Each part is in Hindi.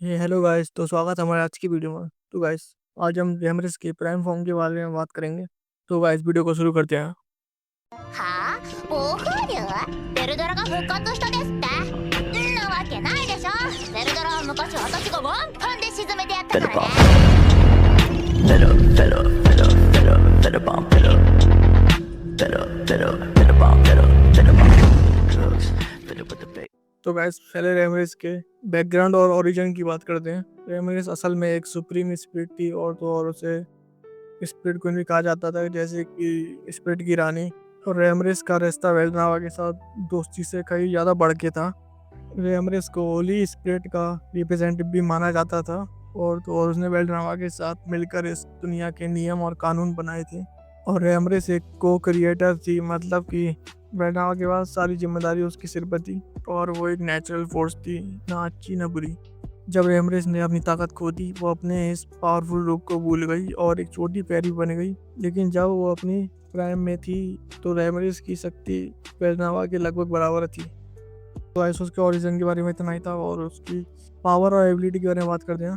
Hello guys. तो स्वागत है हमारे आज की वीडियो में। तो गाइस, आज हम रेमरेस के प्राइम फॉर्म के बारे में बात करेंगे। तो गाइस, वीडियो को शुरू करते हैं। はあ暴風竜ベルドラが復活したですってんなわけないでしょ。ベルドラは昔私がワンパンで沈めてやったからね。 Better, better, better, better, better bomb, better, better, better, better bomb, better, better bomb, drugs, better with the bait. तो गाइस, पहले रेमरेस के बैकग्राउंड और ओरिजिन की बात करते हैं। रेमरेस असल में एक सुप्रीम स्पिरिट थी, और तो और उसे स्पिरिट क्वीन भी कहा जाता था, जैसे कि स्पिरिट की रानी। और रेमरेस का रिश्ता वेल्डनावा के साथ दोस्ती से कहीं ज़्यादा बढ़ के था। रेमरेस को होली स्पिरिट का रिप्रेजेंटेटिव भी माना जाता था, और तो और उसने वेल्डनावा के साथ मिलकर इस दुनिया के नियम और कानून बनाए थे। और रेमरेस एक को क्रिएटर थी, मतलब कि वेल्डनावा के बाद सारी जिम्मेदारी उसके सिर पर थी, और वो एक नेचुरल फोर्स थी, ना अच्छी ना बुरी। जब रेमरेस ने अपनी ताकत खो दी, वो अपने इस पावरफुल रूप को भूल गई और एक छोटी फेरी बन गई। लेकिन जब वो अपनी प्राइम में थी, तो रेमरेस की शक्ति वेल्डनावा के लगभग बराबर थी। तो ऐसे उसके ओरिजिन के बारे में इतना ही था, और उसकी पावर और एबिलिटी के बारे में बात करते हैं।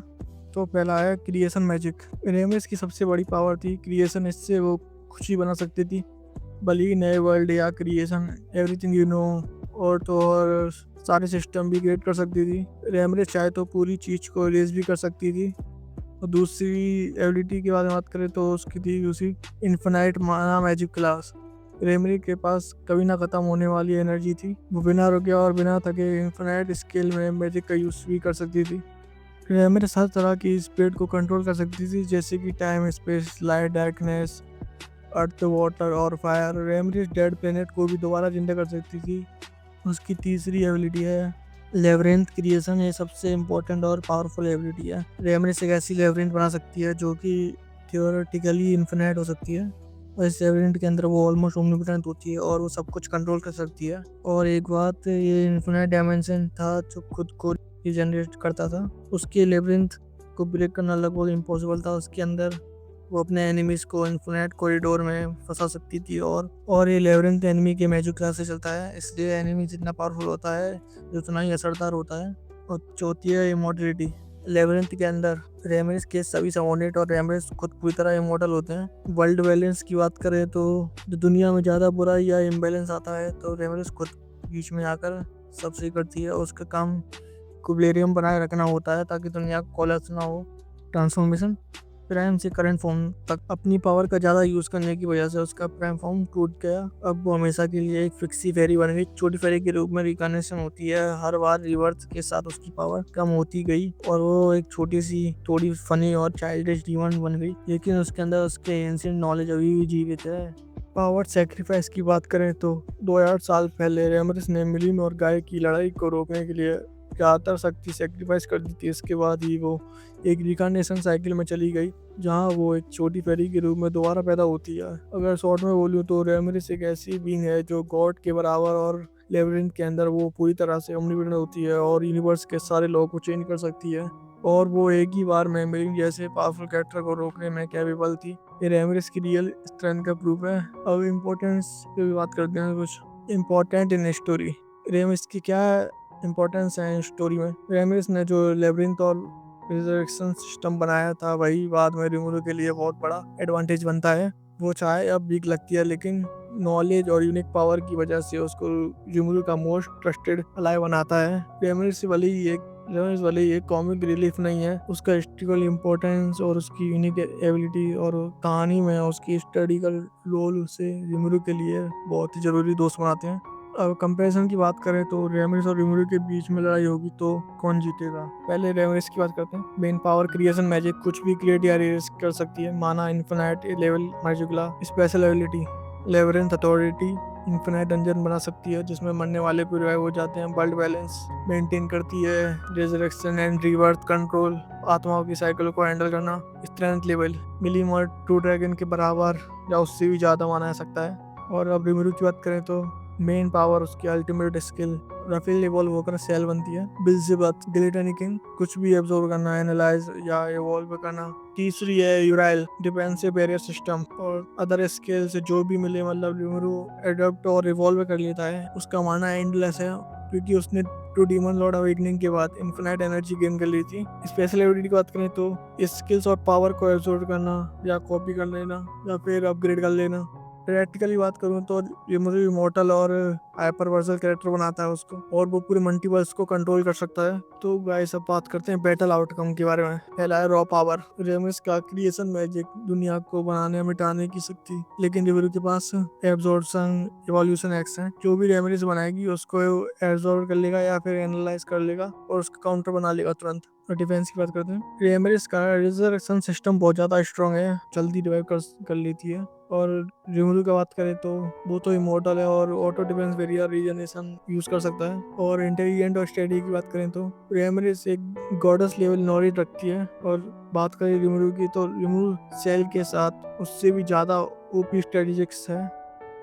तो पहला है क्रिएशन मैजिक। रेमरेस की सबसे बड़ी पावर थी क्रिएशन। इससे वो कुछ ही बना सकती थी, भले ही नए वर्ल्ड या क्रिएशन, एवरीथिंग यू नो, और तो और सारे सिस्टम भी क्रिएट कर सकती थी। रेमरेस चाहे तो पूरी चीज़ को इरेज भी कर सकती थी। और दूसरी एबिलिटी की बात करें तो उसकी थी उसी इन्फिनाइट माना मैजिक क्लास। रेमरी के पास कभी ना ख़त्म होने वाली एनर्जी थी। वो बिना रुके और बिना थके इन्फिनाइट स्केल में मैजिक का यूज़ भी कर सकती थी। रेमरेस हर तरह की स्पीड को कंट्रोल कर सकती थी, जैसे कि टाइम, स्पेस, लाइट, डार्कनेस, अर्थ, वाटर और फायर। रेमरेस डेड प्लेनेट को भी दोबारा जिंदा कर सकती थी। उसकी तीसरी एबिलिटी है लेवरेंथ क्रिएशन। ये सबसे इम्पोर्टेंट और पावरफुल एबिलिटी है। रेमरेस एक ऐसी लेवरेंथ बना सकती है जो कि थियोरेटिकली इन्फिनाइट हो सकती है, और इस लेवरेंथ के अंदर वो ऑलमोस्ट ओमनिपोटेंट होती है, और वो सब कुछ कंट्रोल कर सकती है। और एक बात, ये इन्फिनाइट डायमेंशन था जो खुद को जनरेट करता था। उसके लेवरेंथ को ब्रेक करना लगभग इम्पॉसिबल था। उसके अंदर वो अपने एनिमीज को इन्फिनाइट कॉरिडोर में फंसा सकती थी, और ये लेवरेंथ एनिमी के मैजिक क्लास से चलता है, इसलिए एनिमी जितना पावरफुल होता है उतना ही असरदार होता है। और चौथी है इमोर्टलिटी। लेवरेंथ के अंदर रेमरेस के सभी सबऑर्डिनेट और रेमरेस खुद पूरी तरह इमोर्टल होते हैं। वर्ल्ड बैलेंस की बात करें तो जो दुनिया में ज़्यादा बुरा या इम्बैलेंस आता है, तो रेमरेस खुद बीच में आकर सब सही करती है। उसका काम इक्विलिब्रियम बनाए रखना होता है, ताकि दुनिया कोलैप्स ना हो। ट्रांसफॉर्मेशन। प्राइम से करंट फॉर्म तक अपनी पावर का ज़्यादा यूज़ करने की वजह से उसका प्राइम फॉर्म टूट गया। अब वो हमेशा के लिए एक फिक्सी फेरी बन गई। छोटी फेरी के रूप में रिकॉग्निशन होती है। हर बार रिवर्स के साथ उसकी पावर कम होती गई, और वो एक छोटी सी, थोड़ी फनी और चाइल्डिश डीमन बन गई। लेकिन उसके अंदर उसके एंशिएंट नॉलेज अभी भी जीवित है। पावर सेक्रीफाइस की बात करें तो 2000 साल पहले रेमरेस ने मिलिन और गाय की लड़ाई को रोकने के लिए ज़्यादातर शक्ति सेक्रीफाइस कर दी थी। इसके बाद ही वो एक रिकॉग्निशन साइकिल में चली गई, जहाँ वो एक छोटी फेरी के रूप में दोबारा पैदा होती है। अगर शॉर्ट में बोलूँ तो रेमरेस एक ऐसी बीइंग है जो गॉड के बराबर, और लेबिरिंथ के अंदर वो पूरी तरह से ओमनिपोटेंट होती है और यूनिवर्स के सारे लॉ को चेंज कर सकती है। और वो एक ही बार में मिलिन जैसे पावरफुल कैरेक्टर को रोकने में कैपेबल थी। ये रेमरेस की रियल स्ट्रेंथ का प्रूफ है। अब इम्पोर्टेंस की भी बात करते हैं। कुछ इम्पोर्टेंट इन स्टोरी। रेमरेस की क्या इम्पोर्टेंस है स्टोरी में? रेमरेस ने जो लेबिरिंथ और रिजर्वेक्शन सिस्टम बनाया था, वही बाद में रिमूरो के लिए बहुत बड़ा एडवांटेज बनता है। वो चाहे अब वीक लगती है, लेकिन नॉलेज और यूनिक पावर की वजह से उसको रिमूरो का मोस्ट ट्रस्टेड अलाय बनाता है। रेमरेस भले ही एक कॉमिक रिलीफ नहीं है, उसका हिस्ट्रिकल इम्पोर्टेंस और उसकी यूनिक एबिलिटी और कहानी में उसकी हिस्टोरिकल रोल उसे रिमूरो के लिए बहुत ही ज़रूरी दोस्त बनाते हैं। अब कंपैरिजन की बात करें तो रेमरेस और रिमूरो के बीच में लड़ाई होगी तो कौन जीतेगा? पहले रेमरेस की बात करते हैं। मेन पावर क्रिएशन मैजिक, कुछ भी क्रिएट या रिलीज कर सकती है। माना infinite level magically. Special ability लेवरेंथ अथॉरिटी, इन्फिनाइट डंजन बना सकती है जिसमें मरने वाले भी रिवाइव हो जाते हैं। वर्ल्ड बैलेंस मेंटेन करती है। रिजरेक्शन एंड रीबर्थ कंट्रोल, आत्माओं की साइकिल को हैंडल करना। स्ट्रेंथ लेवल मिलिम और ट्रू ड्रैगन के बराबर या उससे भी ज़्यादा माना जा सकता है। और अब रिमूरो की बात करें तो मेन पावर उसकी अल्टीमेट स्किल, रफेल इवॉल्व होकर सेल बनती है। बिल्जेबथ गिलिटनी किंग, कुछ भी एब्जॉर्ब करना, एनालाइज या इवॉल्व करना। तीसरी है यूराइल, डिफेंसिव बैरियर सिस्टम और अदर स्किल से जो भी मिले, मतलब रिमूरो एडप्ट और इवॉल्व कर लेता है। उसका माना एंडलेस है, क्योंकि उसने टू डीमन लॉर्ड अवेकनिंग के बाद इन्फिनाइट एनर्जी गेन कर ली थी। स्पेशल एबिलिटी की बात करें तो स्किल्स और पावर को एब्जॉर्ब करना या कॉपी कर लेना या फिर अपग्रेड कर लेना। प्रैक्टिकली बात करूँ तो ये मुझे इमॉर्टल और हाइपरवर्सल कैरेक्टर बनाता है उसको, और वो पूरे मल्टीवर्स को कंट्रोल कर सकता है। तो गाइस अब बात करते हैं बैटल आउटकम के बारे में। पहला है रॉ पावर। रेमिस का क्रिएशन मैजिक, दुनिया को बनाने मिटाने की शक्ति, लेकिन रिवरू के पास एब्जॉर्प्शन इवोल्यूशन एक्स है। जो भी रेमिस बनाएगी उसको एब्जॉर्ब कर लेगा या फिर एनालाइज कर लेगा और उसका काउंटर बना लेगा तुरंत। और डिफेंस की बात करते हैं, रेमिस का रिजर्वेशन सिस्टम बहुत ज़्यादा स्ट्रॉन्ग है, जल्दी रिवाइव कर लेती है। और रिमरू की बात करें तो वो तो इमोर्टल है और auto defence barrier regeneration use कर सकता है। और इंटेलिजेंट और स्टडी की बात करें तो रेमरिस एक गॉडेस लेवल नॉलेज रखती है। और बात करें रिमरू की तो रिमरू सेल के साथ उससे भी ज़्यादा ओपी स्ट्रेटेजिक्स है।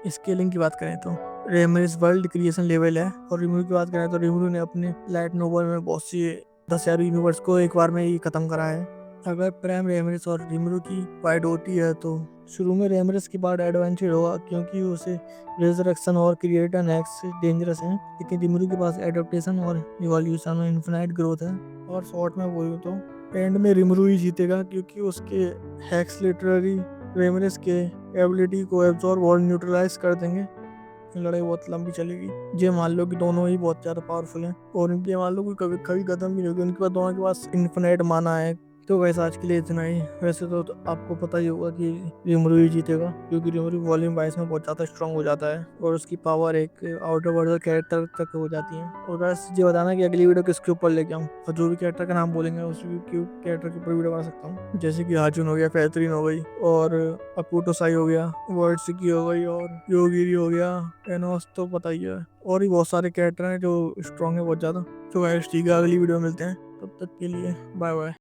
स्केलिंग की बात करें तो रेमरिस वर्ल्ड क्रिएशन लेवल है। और रिमरू की बात करें तो रिमरू ने अपने लाइट नोबल में बहुत सी 10,000 यूनिवर्स को एक बार में ही खत्म करा है। अगर प्राइम रेमरिस और रिमरू की फाइट होती है तो शुरू में रेमरिस की बात एडवेंचर होगा, क्योंकि उसे रिजरेक्शन और क्रिएटर नेक्स डेंजरस है। लेकिन रिमरू के पास एडेप्टेशन और इवोल्यूशन और इन्फिनाइट ग्रोथ है। और शॉर्ट में बोलूँ तो एंड में रिमरू ही जीतेगा, क्योंकि उसके हैक्स लिटररी रेमरिस के एबिलिटी को एब्जॉर्ब और न्यूट्रलाइज कर देंगे। लड़ाई बहुत लंबी चलेगी। ये मान लो कि दोनों ही बहुत ज़्यादा पावरफुल हैं और इनके मान लो कि कभी कभी खत्म भी नहीं होगी। उनके पास दोनों के पास इन्फिनाइट माना है। तो वैसे आज के लिए इतना ही। वैसे तो आपको पता ही होगा कि रिमरू ही जीतेगा, क्योंकि रिमरू वॉल्यूम 22 में बहुत ज़्यादा स्ट्रांग हो जाता है और उसकी पावर एक आउटर वर्ल्ड कैरेक्टर तक हो जाती है। और बस ये बताना कि अगली वीडियो किसके ऊपर लेके आऊँ, और जो भी कैरेक्टर का नाम बोलेंगे उस कैरेक्टर के ऊपर वीडियो बना सकता हूँ। जैसे कि हाजुन हो गया, फैतरीन हो गई, और अपूटो साई हो गया, वर्ड सिकी हो गई, और योगिरी हो गया, एनोस तो पता ही है। और भी बहुत सारे कैरेक्टर हैं जो स्ट्रांग है बहुत ज़्यादा। तो गाइस ठीक है, अगली वीडियो में मिलते हैं। तब तक के लिए बाय बाय।